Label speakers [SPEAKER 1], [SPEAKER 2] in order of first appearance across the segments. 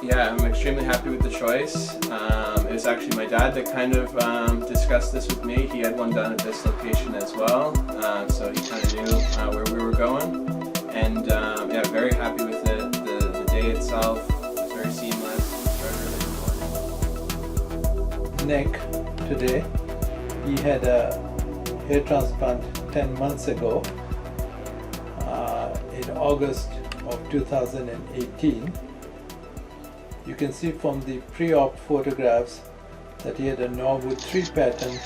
[SPEAKER 1] Yeah, I'm extremely happy with the choice. It was actually my dad that kind of discussed this with me. He had one done at this location as well, so he kind of knew where we were going. And yeah, very happy with it. The day itself was very seamless.
[SPEAKER 2] Nick today, he had a hair transplant 10 months ago in August of 2018. You can see from the pre-op photographs that he had a Norwood 3 pattern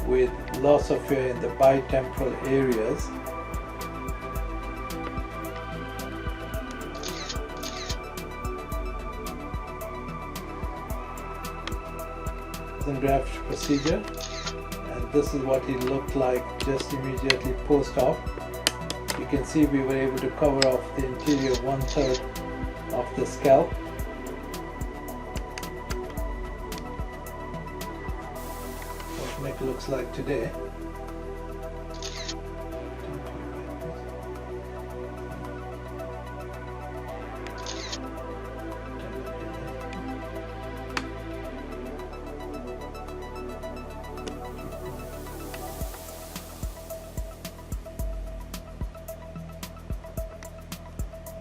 [SPEAKER 2] with loss of hair in the bitemporal areas. Graft procedure, and this is what he looked like just immediately post-op. You can see we were able to cover off the interior 1/3 of the scalp. What Nick looks like today.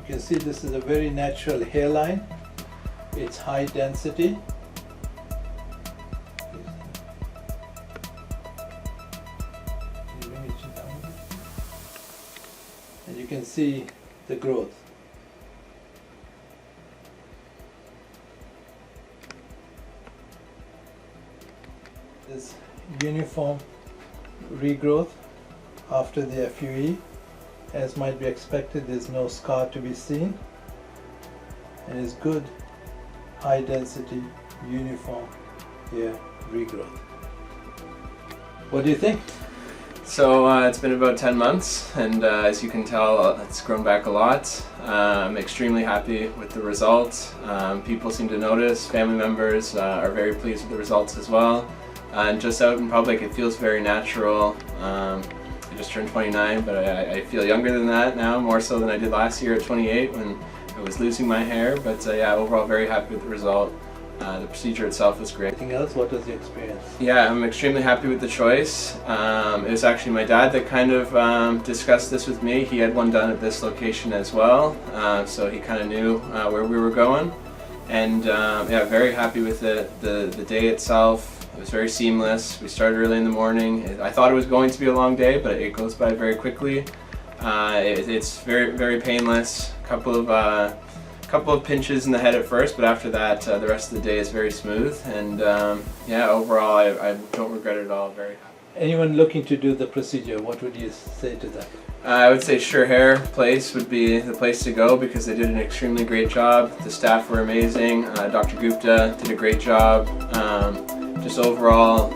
[SPEAKER 2] You can see this is a very natural hairline. It's high density. And you can see the growth. This uniform regrowth after the FUE. As might be expected, there's no scar to be seen, and it's good high density uniform hair regrowth. What do you think?
[SPEAKER 1] So it's been about 10 months, and as you can tell, it's grown back a lot. I'm extremely happy with the results. People seem to notice, family members are very pleased with the results as well. And just out in public, it feels very natural. I just turned 29, but I feel younger than that now, more so than I did last year at 28 when I was losing my hair. But yeah, overall very happy with the result. The procedure itself was great.
[SPEAKER 2] Anything else? What was the experience?
[SPEAKER 1] Yeah, I'm extremely happy with the choice. It was actually my dad that kind of discussed this with me. He had one done at this location as well, so he kind of knew where we were going. And yeah, very happy with it. The day itself, it was very seamless. We started early in the morning. I thought it was going to be a long day, but it goes by very quickly. It's very painless. Couple of pinches in the head at first, but after that, the rest of the day is very smooth. And yeah, overall, I don't regret it at all. Very happy.
[SPEAKER 2] Anyone looking to do the procedure, what would you say to them?
[SPEAKER 1] I would say Sure Hair place would be the place to go because they did an extremely great job. The staff were amazing. Dr. Gupta did a great job. Just overall,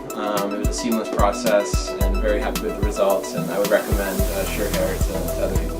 [SPEAKER 1] it was a seamless process and very happy with the results, and I would recommend Sure Hair to other people.